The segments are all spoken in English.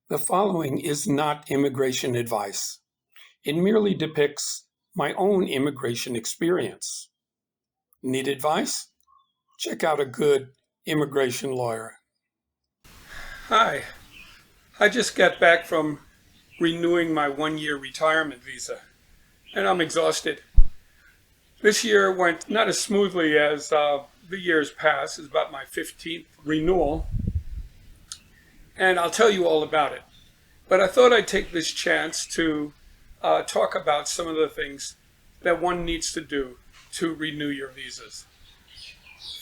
The following is not immigration advice. It merely depicts my own immigration experience. Need advice? Check out a good immigration lawyer. Hi, I just got back from renewing my 1 year retirement visa, and I'm exhausted. This year went not as smoothly as the years past. It's about my 15th renewal, and I'll tell you all about it. But I thought I'd take this chance to talk about some of the things that one needs to do to renew your visas.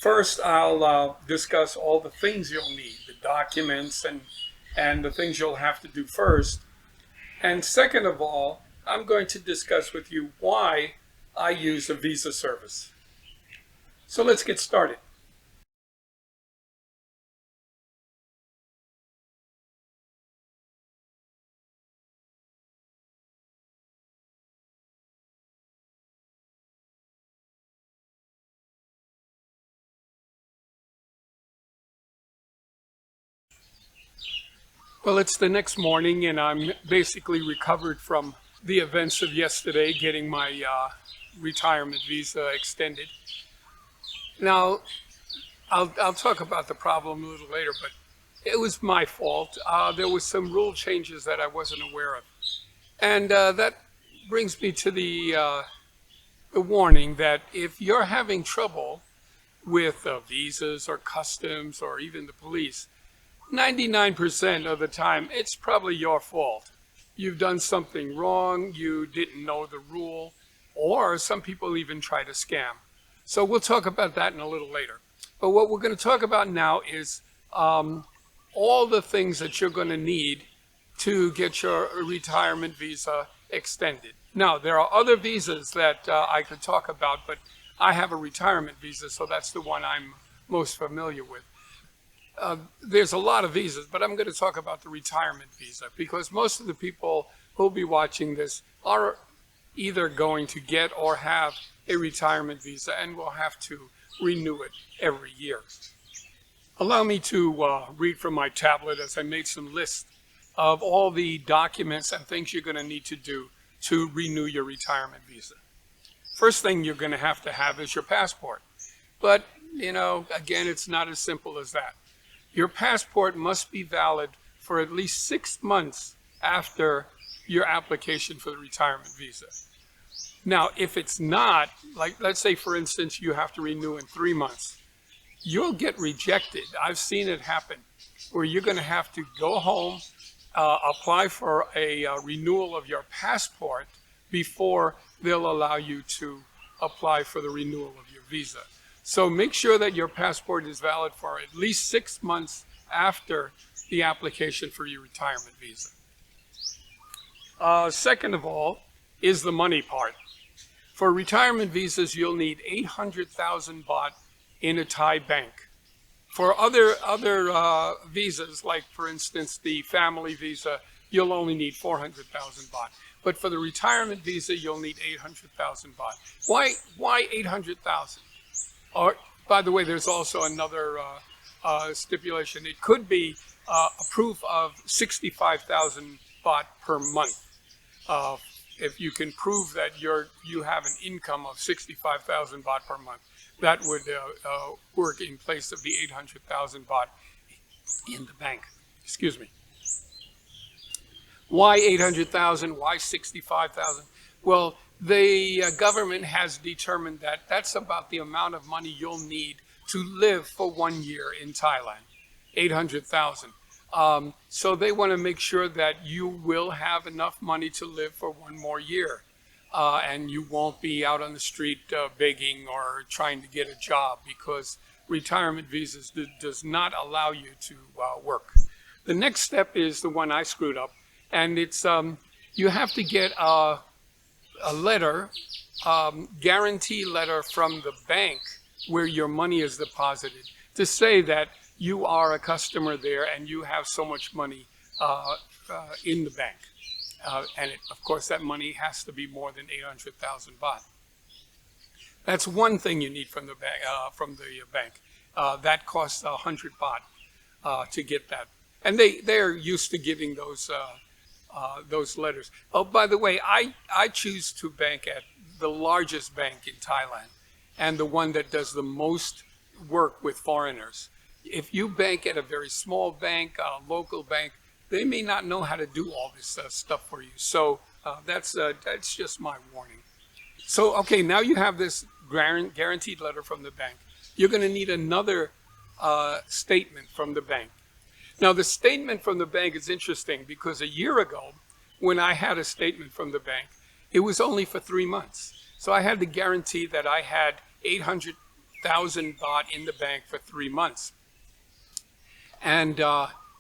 First, I'll discuss all the things you'll need, the documents and the things you'll have to do first. And second of all, I'm going to discuss with you why I use a visa service. So let's get started. Well, it's the next morning, and I'm basically recovered from the events of yesterday, getting my retirement visa extended. Now, I'll talk about the problem a little later, but it was my fault. There was some rule changes that I wasn't aware of, and that brings me to the warning that if you're having trouble with visas or customs or even the police, 99% of the time, it's probably your fault. You've done something wrong, you didn't know the rule, or some people even try to scam. So we'll talk about that in a little later. But what we're going to talk about now is all the things that you're going to need to get your retirement visa extended. Now, there are other visas that I could talk about, but I have a retirement visa, so that's the one I'm most familiar with. There's a lot of visas, but I'm going to talk about the retirement visa because most of the people who'll be watching this are either going to get or have a retirement visa and will have to renew it every year. Allow me to read from my tablet as I made some lists of all the documents and things you're going to need to do to renew your retirement visa. First thing you're going to have is your passport. But, again, it's not as simple as that. Your passport must be valid for at least 6 months after your application for the retirement visa. Now, if it's not, like let's say for instance you have to renew in 3 months, you'll get rejected. I've seen it happen where you're going to have to go home, apply for a renewal of your passport before they'll allow you to apply for the renewal of your visa. So make sure that your passport is valid for at least 6 months after the application for your retirement visa. Second of all is the money part. For retirement visas, you'll need 800,000 baht in a Thai bank. For other visas, like for instance the family visa, you'll only need 400,000 baht. But for the retirement visa, you'll need 800,000 baht. Why 800,000? Or, by the way, there's also another stipulation. It could be a proof of 65,000 baht per month. If you can prove that you have an income of 65,000 baht per month, that would work in place of the 800,000 baht in the bank. Excuse me. Why 800,000? Why 65,000? Well, the government has determined that that's about the amount of money you'll need to live for 1 year in Thailand, 800,000. So they want to make sure that you will have enough money to live for 1 more year. And you won't be out on the street begging or trying to get a job because retirement visas does not allow you to work. The next step is the one I screwed up, and it's you have to get a letter, guarantee letter from the bank where your money is deposited to say that you are a customer there and you have so much money in the bank. Of course, that money has to be more than 800,000 baht. That's one thing you need from the bank. That costs 100 baht to get that. And they're used to giving those letters. Oh, by the way, I choose to bank at the largest bank in Thailand and the one that does the most work with foreigners. If you bank at a very small bank, a local bank, they may not know how to do all this stuff for you. So that's just my warning. So, okay, now you have this guaranteed letter from the bank. You're going to need another statement from the bank. Now, the statement from the bank is interesting because a year ago, when I had a statement from the bank, it was only for 3 months. So I had to guarantee that I had 800,000 baht in the bank for 3 months. And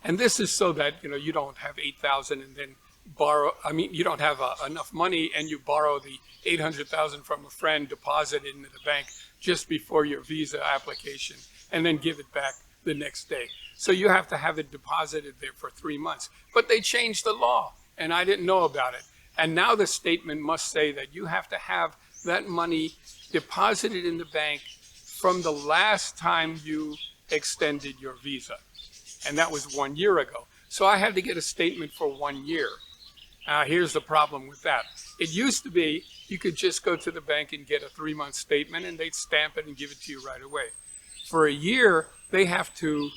this is so that, you don't have 8,000 and then borrow. I mean, you don't have enough money and you borrow the 800,000 from a friend, deposit it into the bank just before your visa application, and then give it back the next day. So you have to have it deposited there for 3 months. But they changed the law, and I didn't know about it. And now the statement must say that you have to have that money deposited in the bank from the last time you extended your visa. And that was 1 year ago. So I had to get a statement for 1 year. Here's the problem with that. It used to be you could just go to the bank and get a 3-month statement, and they'd stamp it and give it to you right away. For a year, they have to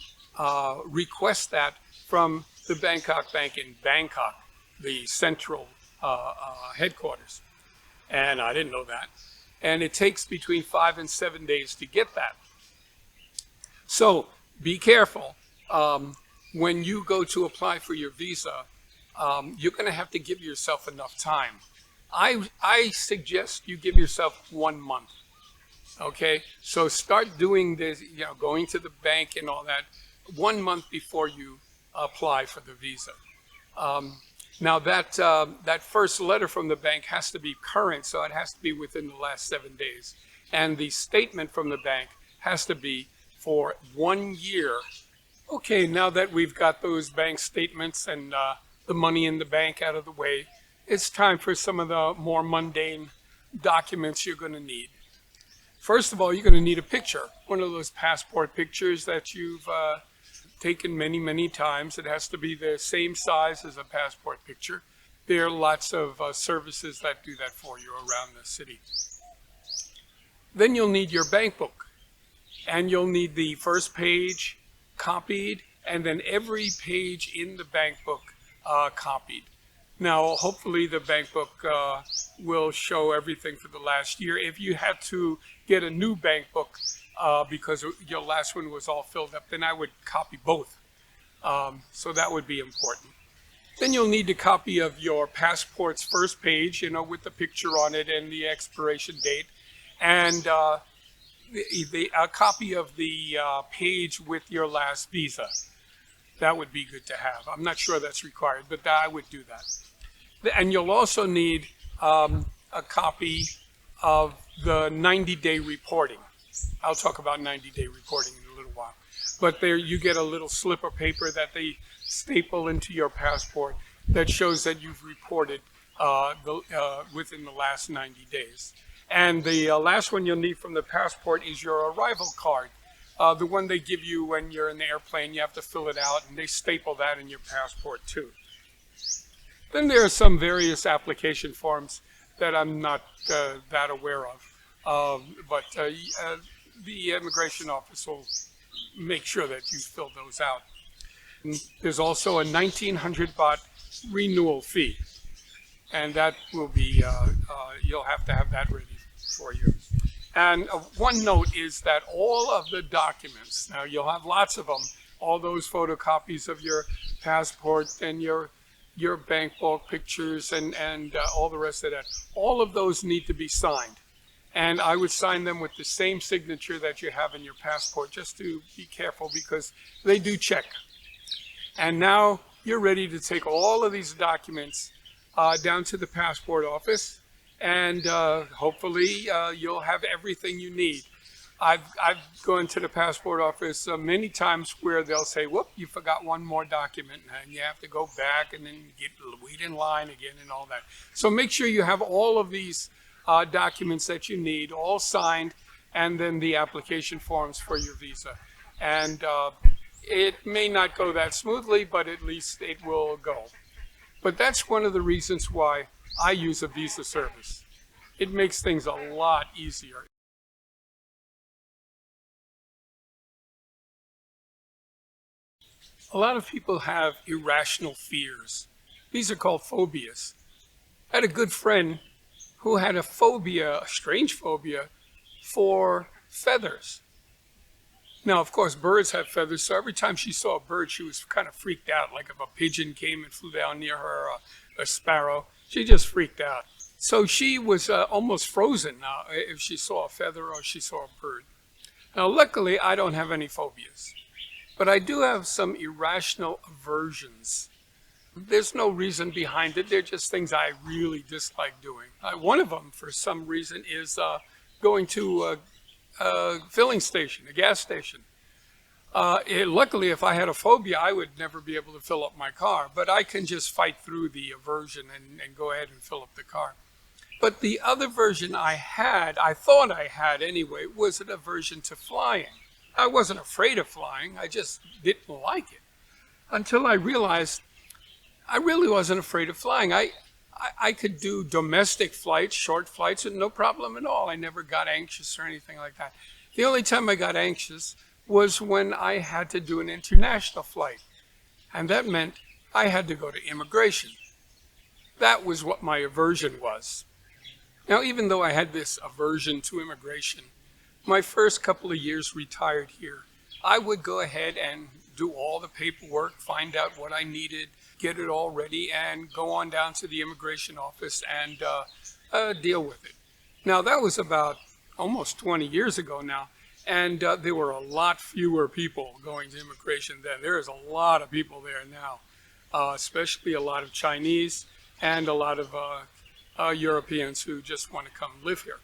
request that from the Bangkok Bank in Bangkok, the central headquarters. And I didn't know that. And it takes between 5 and 7 days to get that. So be careful. When you go to apply for your visa, you're going to have to give yourself enough time. I suggest you give yourself 1 month. Okay, so start doing this, going to the bank and all that 1 month before you apply for the visa. Now that first letter from the bank has to be current, so it has to be within the last 7 days. And the statement from the bank has to be for 1 year. Okay, now that we've got those bank statements and the money in the bank out of the way, it's time for some of the more mundane documents you're going to need. First of all, you're going to need a picture, one of those passport pictures that you've taken many, many times. It has to be the same size as a passport picture. There are lots of services that do that for you around the city. Then you'll need your bank book, and you'll need the first page copied, and then every page in the bank book copied. Now, hopefully the bank book will show everything for the last year. If you had to get a new bank book because your last one was all filled up, then I would copy both. So that would be important. Then you'll need a copy of your passport's first page, with the picture on it and the expiration date, and a copy of the page with your last visa. That would be good to have. I'm not sure that's required, but I would do that. And you'll also need a copy of the 90-day reporting. I'll talk about 90-day reporting in a little while. But there you get a little slip of paper that they staple into your passport that shows that you've reported within the last 90 days. And the last one you'll need from the passport is your arrival card. The one they give you when you're in the airplane, you have to fill it out, and they staple that in your passport too. Then there are some various application forms that I'm not that aware of, but the immigration office will make sure that you fill those out. And there's also a 1,900 baht renewal fee, and that will be, you'll have to have that ready for you. And one note is that all of the documents, now you'll have lots of them, all those photocopies of your passport and your bank book pictures and all the rest of that, all of those need to be signed. And I would sign them with the same signature that you have in your passport, just to be careful because they do check. And now you're ready to take all of these documents down to the passport office, and hopefully you'll have everything you need. I've gone to the passport office many times where they'll say, whoop, you forgot one more document, and you have to go back and then wait in line again and all that. So make sure you have all of these documents that you need, all signed, and then the application forms for your visa. And it may not go that smoothly, but at least it will go. But that's one of the reasons why I use a visa service. It makes things a lot easier. A lot of people have irrational fears. These are called phobias. I had a good friend who had a phobia, a strange phobia, for feathers. Now, of course, birds have feathers, so every time she saw a bird, she was kind of freaked out. Like if a pigeon came and flew down near her, or a sparrow, she just freaked out. So she was almost frozen if she saw a feather or she saw a bird. Now, luckily, I don't have any phobias, but I do have some irrational aversions. There's no reason behind it. They're just things I really dislike doing. One of them, for some reason, is going to a filling station, a gas station. Luckily, if I had a phobia, I would never be able to fill up my car, but I can just fight through the aversion and go ahead and fill up the car. But the other version I thought I had anyway, was an aversion to flying. I wasn't afraid of flying, I just didn't like it. Until I realized I really wasn't afraid of flying. I could do domestic flights, short flights, and no problem at all. I never got anxious or anything like that. The only time I got anxious was when I had to do an international flight. And that meant I had to go to immigration. That was what my aversion was. Now, even though I had this aversion to immigration, my first couple of years retired here, I would go ahead and do all the paperwork, find out what I needed, get it all ready, and go on down to the immigration office and deal with it. Now, that was about almost 20 years ago now, and there were a lot fewer people going to immigration then. There is a lot of people there now, especially a lot of Chinese and a lot of Europeans who just want to come live here.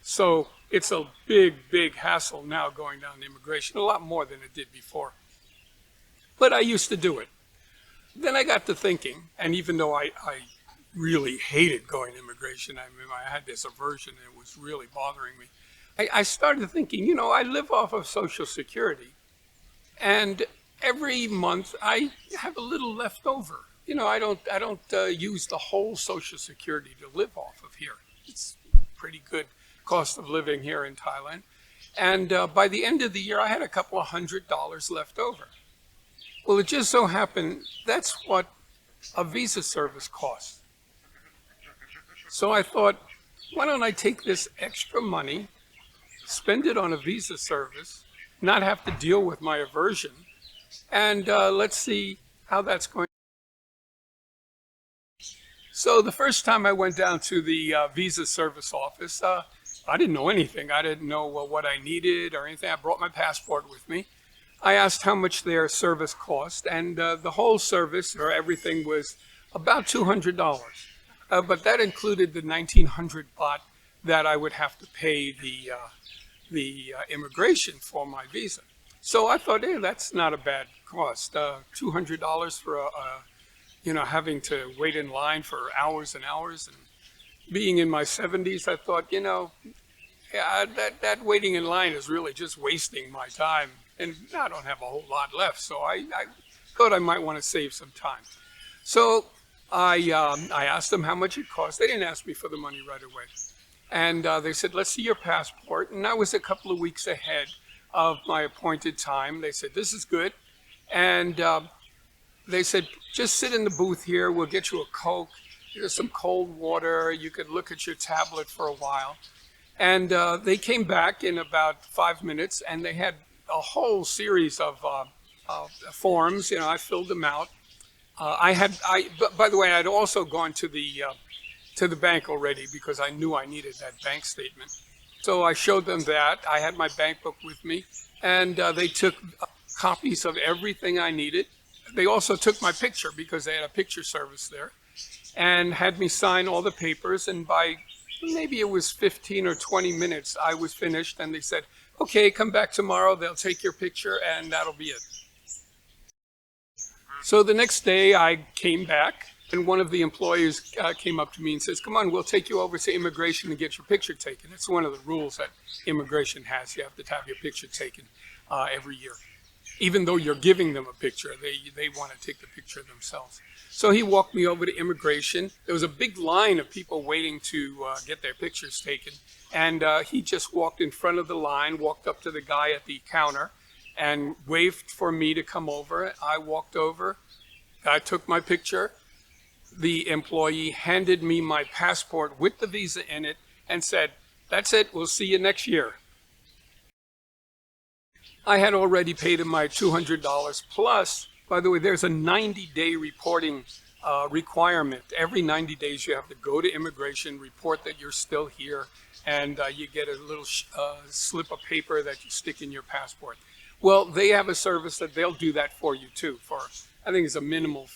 So it's a big, big hassle now going down to immigration, a lot more than it did before. But I used to do it. Then I got to thinking, and even though I really hated going to immigration, I mean, I had this aversion and it was really bothering me, I started thinking, you know, I live off of Social Security, and every month I have a little left over. You know, I don't use the whole Social Security to live off of here. It's pretty good cost of living here in Thailand. And by the end of the year, I had a couple of $100 left over. Well, it just so happened that's what a visa service costs. So I thought, why don't I take this extra money, spend it on a visa service, not have to deal with my aversion, and let's see how that's going. So the first time I went down to the visa service office, I didn't know anything. I didn't know what I needed or anything. I brought my passport with me. I asked how much their service cost, and the whole service or everything was about $200. But that included the 1,900 baht that I would have to pay the immigration for my visa. So I thought, hey, that's not a bad cost. $200 for having to wait in line for hours and hours. And being in my 70s, I thought, that waiting in line is really just wasting my time. And I don't have a whole lot left, so I thought I might want to save some time. So I asked them how much it cost. They didn't ask me for the money right away. And they said, let's see your passport. And I was a couple of weeks ahead of my appointed time. They said, this is good. And they said, just sit in the booth here. We'll get you a Coke. There's some cold water. You could look at your tablet for a while. And they came back in about 5 minutes, and they had a whole series of forms. I filled them out. By the way, I'd also gone to the bank already because I knew I needed that bank statement. So I showed them that. I had my bank book with me, and they took copies of everything I needed. They also took my picture because they had a picture service there, and had me sign all the papers. And by maybe it was 15 or 20 minutes, I was finished, and they said, okay, come back tomorrow. They'll take your picture, and that'll be it. So the next day I came back, and one of the employees came up to me and says, come on, we'll take you over to immigration and get your picture taken. It's one of the rules that immigration has. You have to have your picture taken every year. even though you're giving them a picture, they want to take the picture themselves. So he walked me over to immigration. There was a big line of people waiting to get their pictures taken. And he just walked in front of the line, walked up to the guy at the counter and waved for me to come over. I walked over, I took my picture. The employee handed me my passport with the visa in it and said, "That's it, we'll see you next year." I had already paid him my $200 plus. By the way, there's a 90-day reporting requirement. Every 90 days you have to go to immigration, report that you're still here, and you get a little slip of paper that you stick in your passport. Well, they have a service that they'll do that for you too. For I think it's a minimal,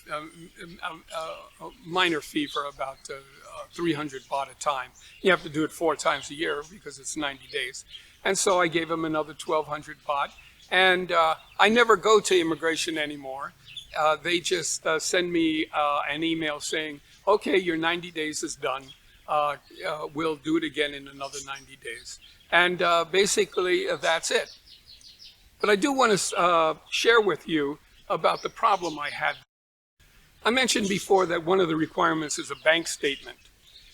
minor fee for about 300 baht a time. You have to do it 4 times a year because it's 90 days. And so I gave him another 1,200 baht. And I never go to immigration anymore. They just send me an email saying, okay, your 90 days is done. We'll do it again in another 90 days. And basically, that's it. But I do want to share with you about the problem I had. I mentioned before that one of the requirements is a bank statement.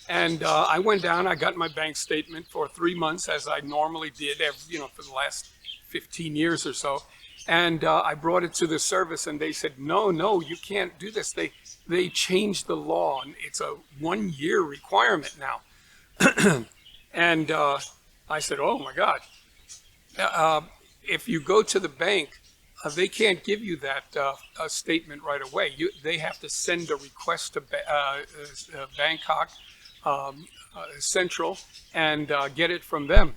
And I went down, I got my bank statement for 3 months, as I normally did, for the last 15 years or so. And I brought it to the service, and they said, no, you can't do this. They changed the law, and it's a 1-year requirement now. And I said, oh my God. If you go to the bank, they can't give you that statement right away. They have to send a request to Bangkok Central and get it from them.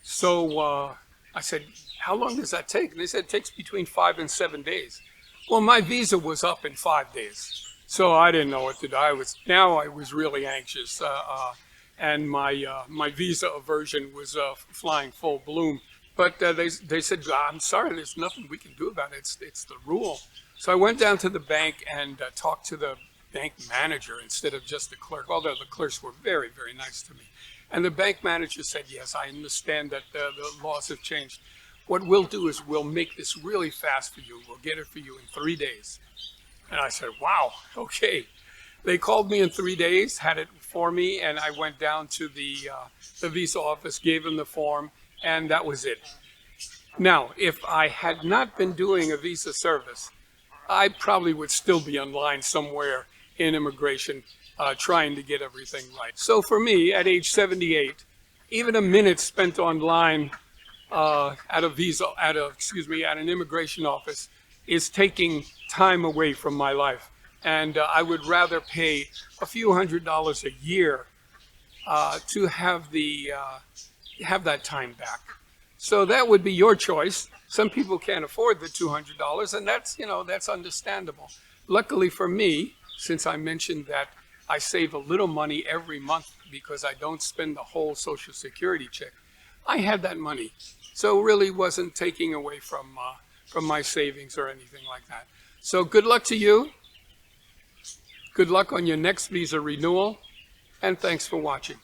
So I said, how long does that take? And they said it takes between 5 and 7 days. Well, my visa was up in 5 days, so I didn't know what to do. I was really anxious, and my visa aversion was flying full bloom. But they said, I'm sorry, there's nothing we can do about it. It's the rule. So I went down to the bank and talked to the bank manager instead of just the clerk, although the clerks were very, very nice to me. And the bank manager said, yes, I understand that the laws have changed. What we'll do is we'll make this really fast for you. We'll get it for you in 3 days. And I said, wow, okay. They called me in 3 days, had it for me, and I went down to the visa office, gave them the form, and that was it. Now, if I had not been doing a visa service, I probably would still be online somewhere in immigration trying to get everything right. So for me, at age 78, even a minute spent online at an immigration office is taking time away from my life. And I would rather pay a few $100s a year to have that time back. So that would be your choice. Some people can't afford the $200, and that's understandable. Luckily for me, since I mentioned that I save a little money every month because I don't spend the whole Social Security check, I had that money. So really wasn't taking away from my savings or anything like that. So good luck to you. Good luck on your next visa renewal, and thanks for watching.